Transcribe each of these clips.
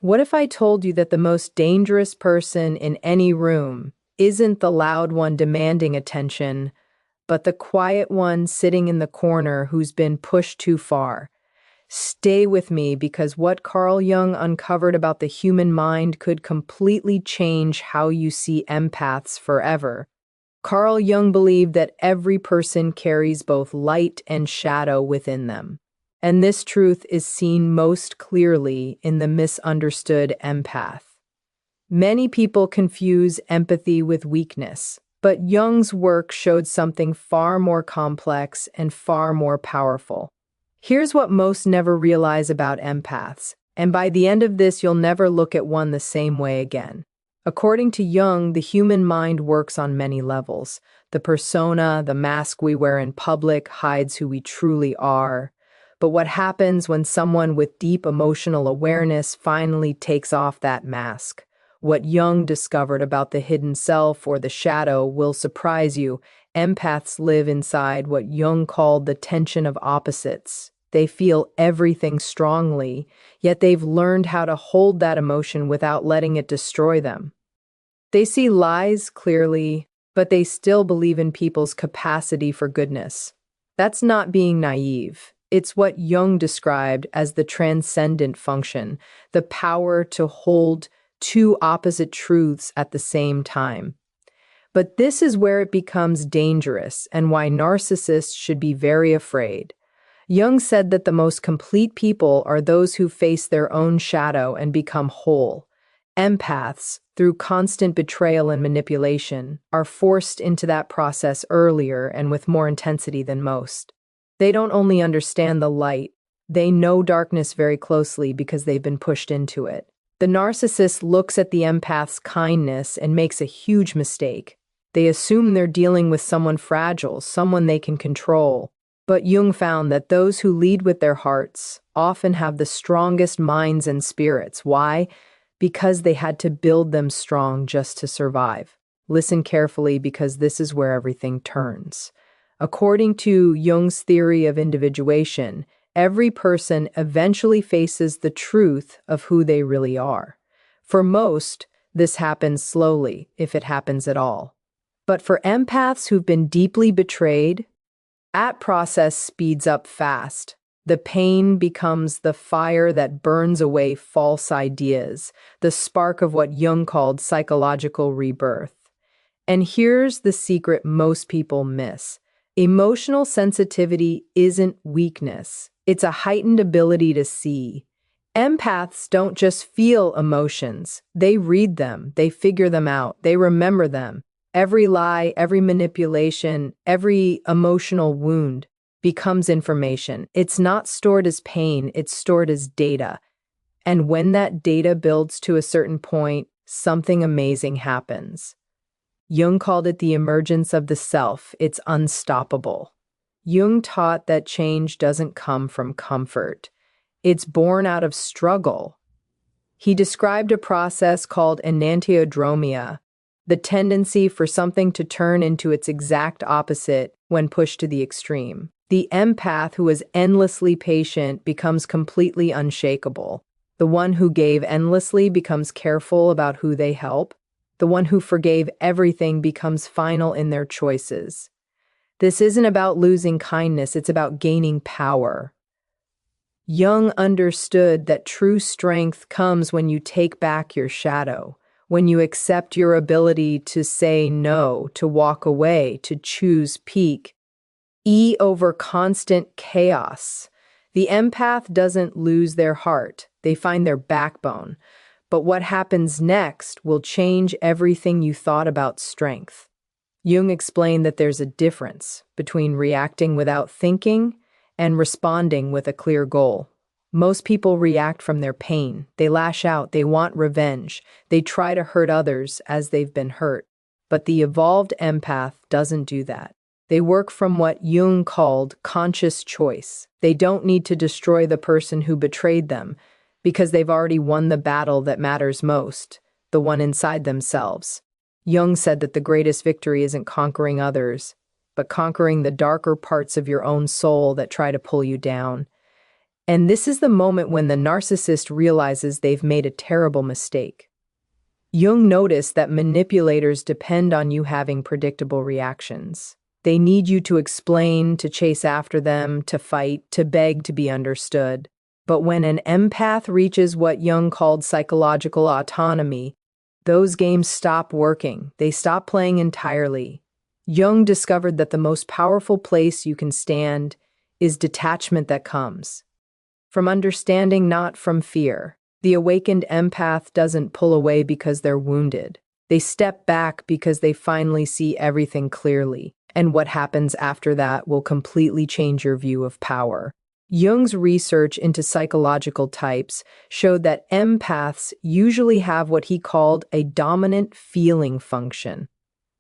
What if I told you that the most dangerous person in any room isn't the loud one demanding attention, but the quiet one sitting in the corner who's been pushed too far? Stay with me because what Carl Jung uncovered about the human mind could completely change how you see empaths forever. Carl Jung believed that every person carries both light and shadow within them. And this truth is seen most clearly in the misunderstood empath. Many people confuse empathy with weakness, but Jung's work showed something far more complex and far more powerful. Here's what most never realize about empaths, and by the end of this, you'll never look at one the same way again. According to Jung, the human mind works on many levels. The persona, the mask we wear in public, hides who we truly are. But what happens when someone with deep emotional awareness finally takes off that mask? What Jung discovered about the hidden self or the shadow will surprise you. Empaths live inside what Jung called the tension of opposites. They feel everything strongly, yet they've learned how to hold that emotion without letting it destroy them. They see lies clearly, but they still believe in people's capacity for goodness. That's not being naive. It's what Jung described as the transcendent function, the power to hold two opposite truths at the same time. But this is where it becomes dangerous and why narcissists should be very afraid. Jung said that the most complete people are those who face their own shadow and become whole. Empaths, through constant betrayal and manipulation, are forced into that process earlier and with more intensity than most. They don't only understand the light, they know darkness very closely because they've been pushed into it. The narcissist looks at the empath's kindness and makes a huge mistake. They assume they're dealing with someone fragile, someone they can control. But Jung found that those who lead with their hearts often have the strongest minds and spirits. Why? Because they had to build them strong just to survive. Listen carefully because this is where everything turns. According to Jung's theory of individuation, every person eventually faces the truth of who they really are. For most, this happens slowly, if it happens at all. But for empaths who've been deeply betrayed, that process speeds up fast. The pain becomes the fire that burns away false ideas, the spark of what Jung called psychological rebirth. And here's the secret most people miss. Emotional sensitivity isn't weakness. It's a heightened ability to see. Empaths don't just feel emotions. They read them, they figure them out, they remember them. Every lie, every manipulation, every emotional wound becomes information. It's not stored as pain, it's stored as data. And when that data builds to a certain point, something amazing happens. Jung called it the emergence of the self. It's unstoppable. Jung taught that change doesn't come from comfort. It's born out of struggle. He described a process called enantiodromia, the tendency for something to turn into its exact opposite when pushed to the extreme. The empath who is endlessly patient becomes completely unshakable. The one who gave endlessly becomes careful about who they help. The one who forgave everything becomes final in their choices. This isn't about losing kindness, it's about gaining power. Jung understood that true strength comes when you take back your shadow, when you accept your ability to say no, to walk away, to choose peace over constant chaos. The empath doesn't lose their heart, they find their backbone. But what happens next will change everything you thought about strength. Jung explained that there's a difference between reacting without thinking and responding with a clear goal. Most people react from their pain. They lash out, they want revenge, they try to hurt others as they've been hurt. But the evolved empath doesn't do that. They work from what Jung called conscious choice. They don't need to destroy the person who betrayed them because they've already won the battle that matters most, the one inside themselves. Jung said that the greatest victory isn't conquering others, but conquering the darker parts of your own soul that try to pull you down. And this is the moment when the narcissist realizes they've made a terrible mistake. Jung noticed that manipulators depend on you having predictable reactions. They need you to explain, to chase after them, to fight, to beg to be understood. But when an empath reaches what Jung called psychological autonomy, those games stop working. They stop playing entirely. Jung discovered that the most powerful place you can stand is detachment that comes from understanding, not from fear. The awakened empath doesn't pull away because they're wounded. They step back because they finally see everything clearly, and what happens after that will completely change your view of power. Jung's research into psychological types showed that empaths usually have what he called a dominant feeling function.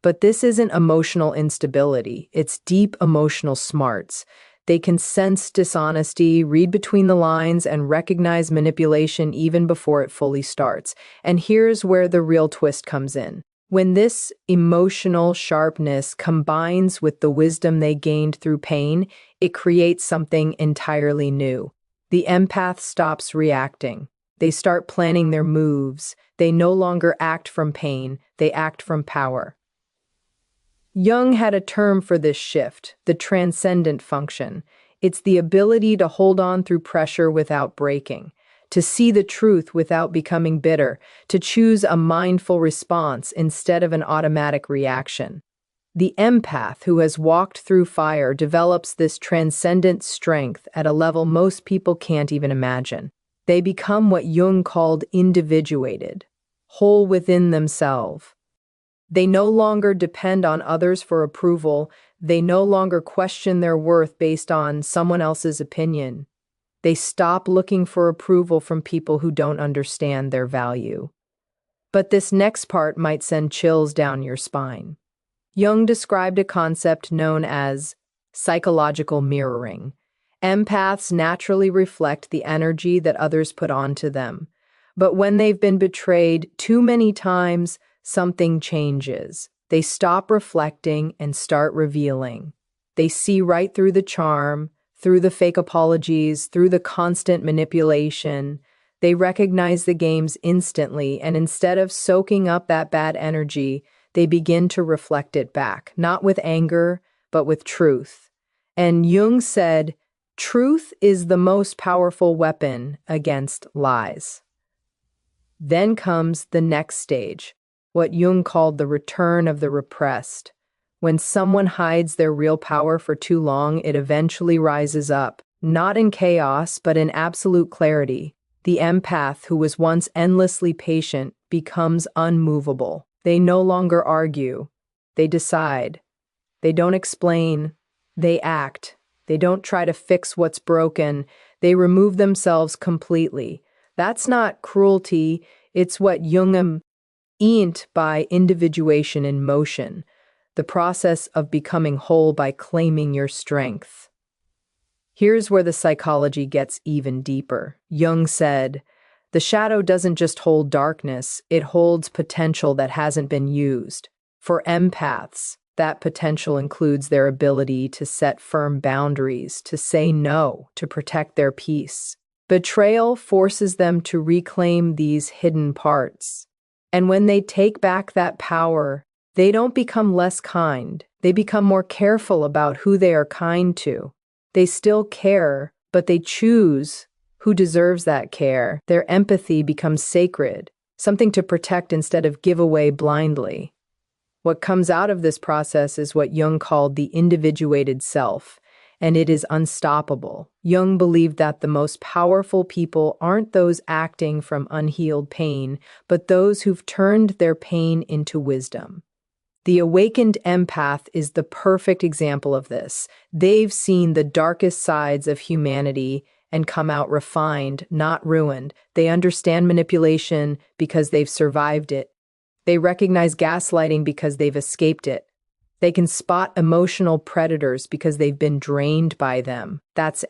But this isn't emotional instability, it's deep emotional smarts. They can sense dishonesty, read between the lines, and recognize manipulation even before it fully starts. And here's where the real twist comes in. When this emotional sharpness combines with the wisdom they gained through pain, it creates something entirely new. The empath stops reacting. They start planning their moves. They no longer act from pain, they act from power. Jung had a term for this shift, the transcendent function. It's the ability to hold on through pressure without breaking, to see the truth without becoming bitter, to choose a mindful response instead of an automatic reaction. The empath who has walked through fire develops this transcendent strength at a level most people can't even imagine. They become what Jung called individuated, whole within themselves. They no longer depend on others for approval. They no longer question their worth based on someone else's opinion. They stop looking for approval from people who don't understand their value. But this next part might send chills down your spine. Jung described a concept known as psychological mirroring. Empaths naturally reflect the energy that others put onto them. But when they've been betrayed too many times, something changes. They stop reflecting and start revealing. They see right through the charm, through the fake apologies, through the constant manipulation. They recognize the games instantly, and instead of soaking up that bad energy, they begin to reflect it back, not with anger, but with truth. And Jung said, truth is the most powerful weapon against lies. Then comes the next stage, what Jung called the return of the repressed. When someone hides their real power for too long, it eventually rises up, not in chaos, but in absolute clarity. The empath, who was once endlessly patient, becomes unmovable. They no longer argue. They decide. They don't explain. They act. They don't try to fix what's broken. They remove themselves completely. That's not cruelty. It's what Jung meant by individuation in motion, the process of becoming whole by claiming your strength. Here's where the psychology gets even deeper. Jung said, the shadow doesn't just hold darkness, it holds potential that hasn't been used. For empaths, that potential includes their ability to set firm boundaries, to say no, to protect their peace. Betrayal forces them to reclaim these hidden parts. And when they take back that power, they don't become less kind. They become more careful about who they are kind to. They still care, but they choose who deserves that care. Their empathy becomes sacred, something to protect instead of give away blindly. What comes out of this process is what Jung called the individuated self, and it is unstoppable. Jung believed that the most powerful people aren't those acting from unhealed pain, but those who've turned their pain into wisdom. The awakened empath is the perfect example of this. They've seen the darkest sides of humanity and come out refined, not ruined. They understand manipulation because they've survived it. They recognize gaslighting because they've escaped it. They can spot emotional predators because they've been drained by them. That's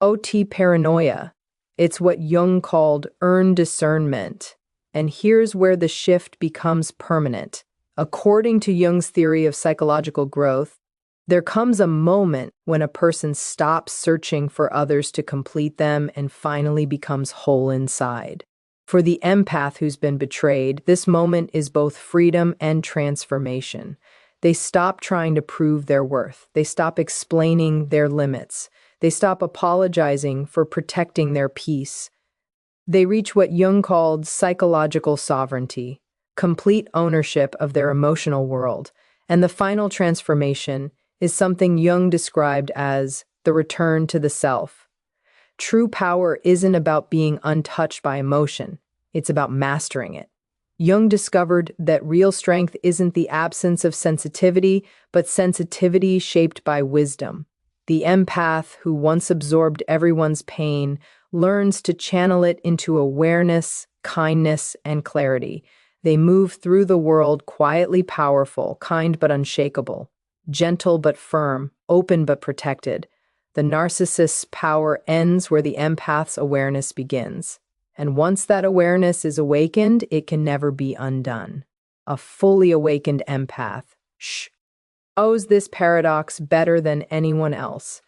OT paranoia. It's what Jung called earned discernment. And here's where the shift becomes permanent. According to Jung's theory of psychological growth, There comes a moment when a person stops searching for others to complete them and finally becomes whole inside. For the empath who's been betrayed, this moment is both freedom and transformation. They stop trying to prove their worth. They stop explaining their limits. They stop apologizing for protecting their peace. They reach what Jung called psychological sovereignty, complete ownership of their emotional world. And the final transformation is something Jung described as the return to the self. True power isn't about being untouched by emotion, it's about mastering it. Jung discovered that real strength isn't the absence of sensitivity, but sensitivity shaped by wisdom. The empath, who once absorbed everyone's pain, learns to channel it into awareness, kindness, and clarity. They move through the world quietly powerful, kind but unshakable, gentle but firm, open but protected. The narcissist's power ends where the empath's awareness begins. And once that awareness is awakened, it can never be undone. A fully awakened empath knows this paradox better than anyone else.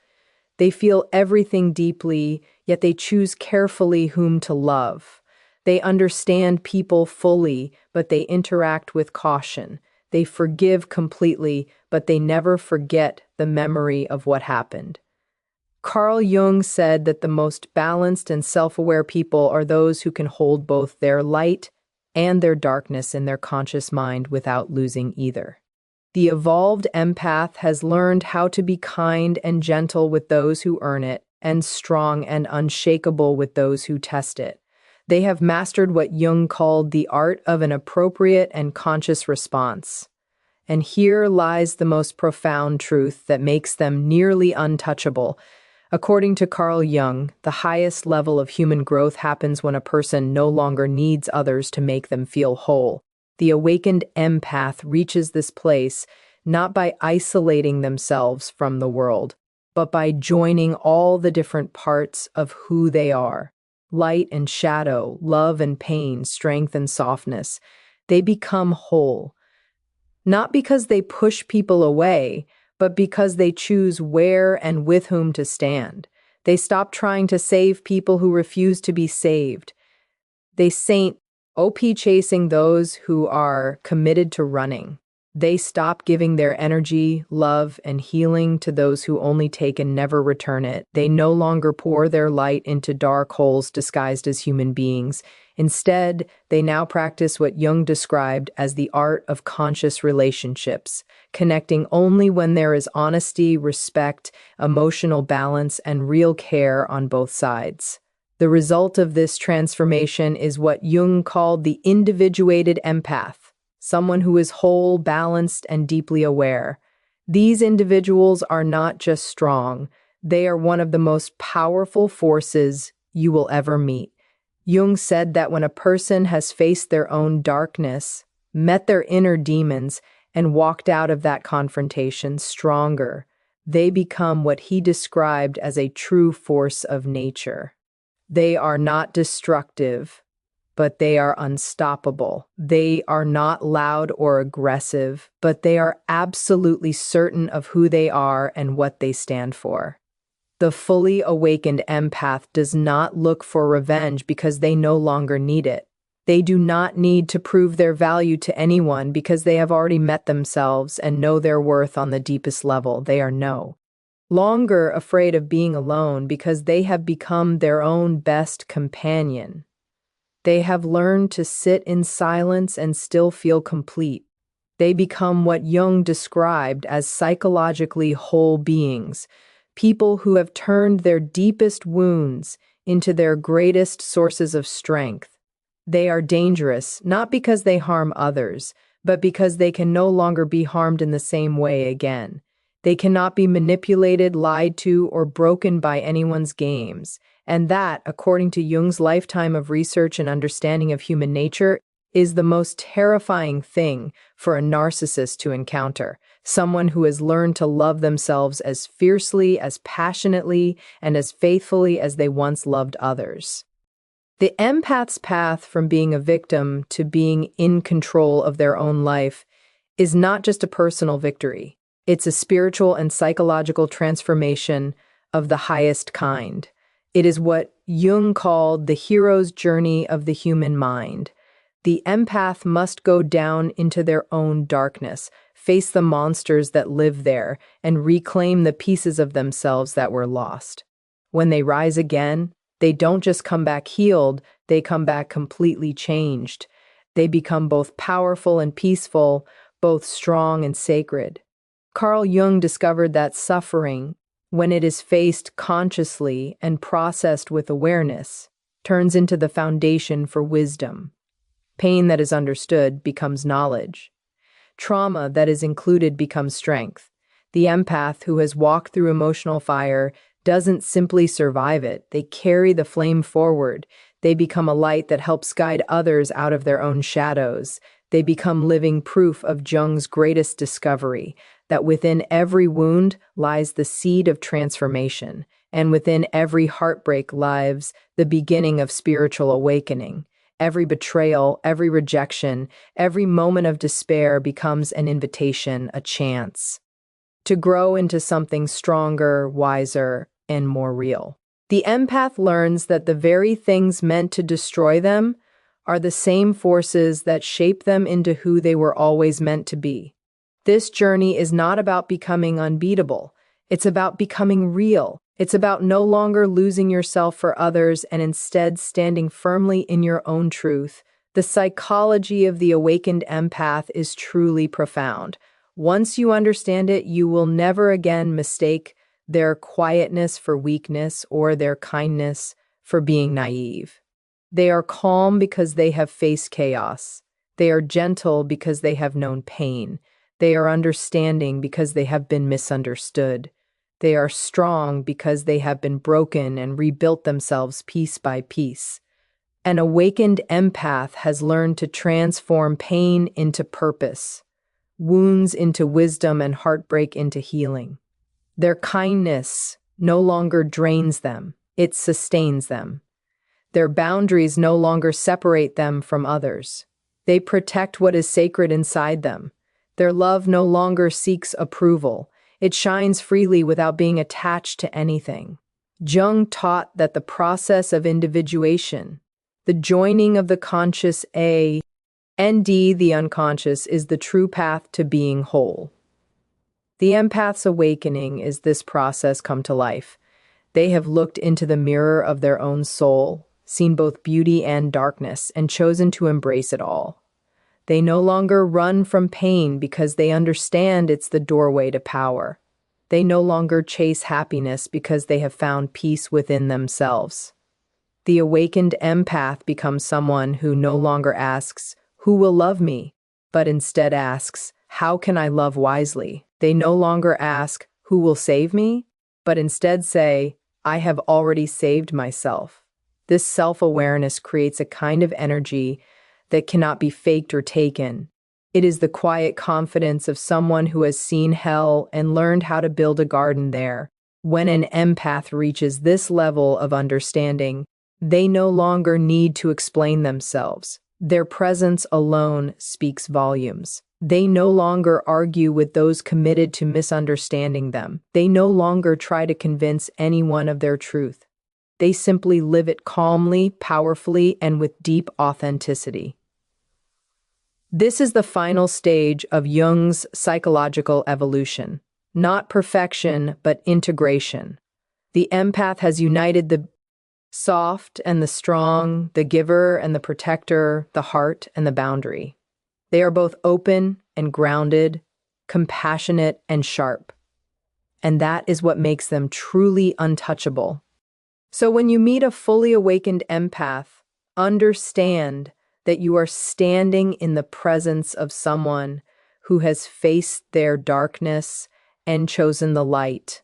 They feel everything deeply, yet they choose carefully whom to love. They understand people fully, but they interact with caution. They forgive completely, but they never forget the memory of what happened. Carl Jung said that the most balanced and self-aware people are those who can hold both their light and their darkness in their conscious mind without losing either. The evolved empath has learned how to be kind and gentle with those who earn it, and strong and unshakable with those who test it. They have mastered what Jung called the art of an appropriate and conscious response. And here lies the most profound truth that makes them nearly untouchable. According to Carl Jung, the highest level of human growth happens when a person no longer needs others to make them feel whole. The awakened empath reaches this place not by isolating themselves from the world, but by joining all the different parts of who they are. Light and shadow, love and pain, strength and softness. They become whole. Not because they push people away, but because they choose where and with whom to stand. They stop trying to save people who refuse to be saved. They saint OP chasing those who are committed to running. They stop giving their energy, love, and healing to those who only take and never return it. They no longer pour their light into dark holes disguised as human beings. Instead, they now practice what Jung described as the art of conscious relationships, connecting only when there is honesty, respect, emotional balance, and real care on both sides. The result of this transformation is what Jung called the individuated empath, someone who is whole, balanced, and deeply aware. These individuals are not just strong, they are one of the most powerful forces you will ever meet. Jung said that when a person has faced their own darkness, met their inner demons, and walked out of that confrontation stronger, they become what he described as a true force of nature. They are not destructive, but they are unstoppable. They are not loud or aggressive, but they are absolutely certain of who they are and what they stand for. The fully awakened empath does not look for revenge because they no longer need it. They do not need to prove their value to anyone because they have already met themselves and know their worth on the deepest level. They are no longer afraid of being alone because they have become their own best companion. They have learned to sit in silence and still feel complete. They become what Jung described as psychologically whole beings, people who have turned their deepest wounds into their greatest sources of strength. They are dangerous, not because they harm others, but because they can no longer be harmed in the same way again. They cannot be manipulated, lied to, or broken by anyone's games. And that, according to Jung's lifetime of research and understanding of human nature, is the most terrifying thing for a narcissist to encounter. Someone who has learned to love themselves as fiercely, as passionately, and as faithfully as they once loved others. The empath's path from being a victim to being in control of their own life is not just a personal victory. It's a spiritual and psychological transformation of the highest kind. It is what Jung called the hero's journey of the human mind. The empath must go down into their own darkness, face the monsters that live there, and reclaim the pieces of themselves that were lost. When they rise again, they don't just come back healed, they come back completely changed. They become both powerful and peaceful, both strong and sacred. Carl Jung discovered that suffering, when it is faced consciously and processed with awareness, turns into the foundation for wisdom. Pain that is understood becomes knowledge. Trauma that is included becomes strength. The empath who has walked through emotional fire doesn't simply survive it, they carry the flame forward. They become a light that helps guide others out of their own shadows. They become living proof of Jung's greatest discovery, that within every wound lies the seed of transformation, and within every heartbreak lies the beginning of spiritual awakening. Every betrayal, every rejection, every moment of despair becomes an invitation, a chance to grow into something stronger, wiser, and more real. The empath learns that the very things meant to destroy them are the same forces that shape them into who they were always meant to be. This journey is not about becoming unbeatable. It's about becoming real. It's about no longer losing yourself for others and instead standing firmly in your own truth. The psychology of the awakened empath is truly profound. Once you understand it, you will never again mistake their quietness for weakness or their kindness for being naive. They are calm because they have faced chaos. They are gentle because they have known pain. They are understanding because they have been misunderstood. They are strong because they have been broken and rebuilt themselves piece by piece. An awakened empath has learned to transform pain into purpose, wounds into wisdom, and heartbreak into healing. Their kindness no longer drains them, it sustains them. Their boundaries no longer separate them from others. They protect what is sacred inside them. Their love no longer seeks approval. It shines freely without being attached to anything. Jung taught that the process of individuation, the joining of the conscious A and D, the unconscious, is the true path to being whole. The empath's awakening is this process come to life. They have looked into the mirror of their own soul, seen both beauty and darkness, and chosen to embrace it all. They no longer run from pain because they understand it's the doorway to power. They no longer chase happiness because they have found peace within themselves. The awakened empath becomes someone who no longer asks, "Who will love me?" but instead asks, "How can I love wisely?" They no longer ask, "Who will save me?" but instead say, "I have already saved myself." This self-awareness creates a kind of energy that cannot be faked or taken. It is the quiet confidence of someone who has seen hell and learned how to build a garden there. When an empath reaches this level of understanding, they no longer need to explain themselves. Their presence alone speaks volumes. They no longer argue with those committed to misunderstanding them. They no longer try to convince anyone of their truth. They simply live it calmly, powerfully, and with deep authenticity. This is the final stage of Jung's psychological evolution. Not perfection, but integration. The empath has united the soft and the strong, the giver and the protector, the heart and the boundary. They are both open and grounded, compassionate and sharp. And that is what makes them truly untouchable. So when you meet a fully awakened empath, understand that you are standing in the presence of someone who has faced their darkness and chosen the light.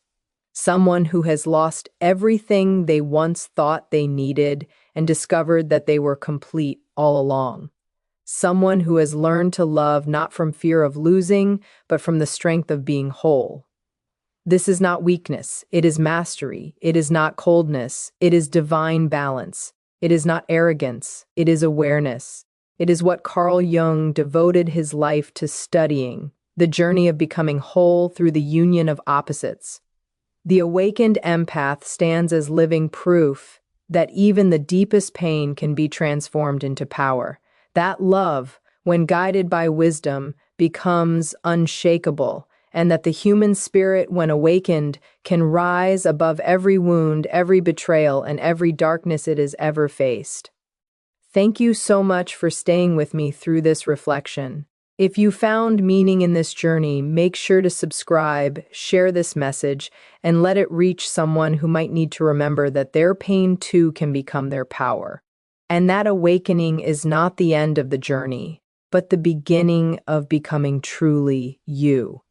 Someone who has lost everything they once thought they needed and discovered that they were complete all along. Someone who has learned to love not from fear of losing, but from the strength of being whole. This is not weakness, it is mastery. It is not coldness, it is divine balance. It is not arrogance, it is awareness. It is what Carl Jung devoted his life to studying. the journey of becoming whole through the union of opposites. The awakened empath stands as living proof that even the deepest pain can be transformed into power. That love, when guided by wisdom, becomes unshakable, and that the human spirit, when awakened, can rise above every wound, every betrayal, and every darkness it has ever faced. Thank you so much for staying with me through this reflection. If you found meaning in this journey, make sure to subscribe, share this message, and let it reach someone who might need to remember that their pain too can become their power. And that awakening is not the end of the journey, but the beginning of becoming truly you.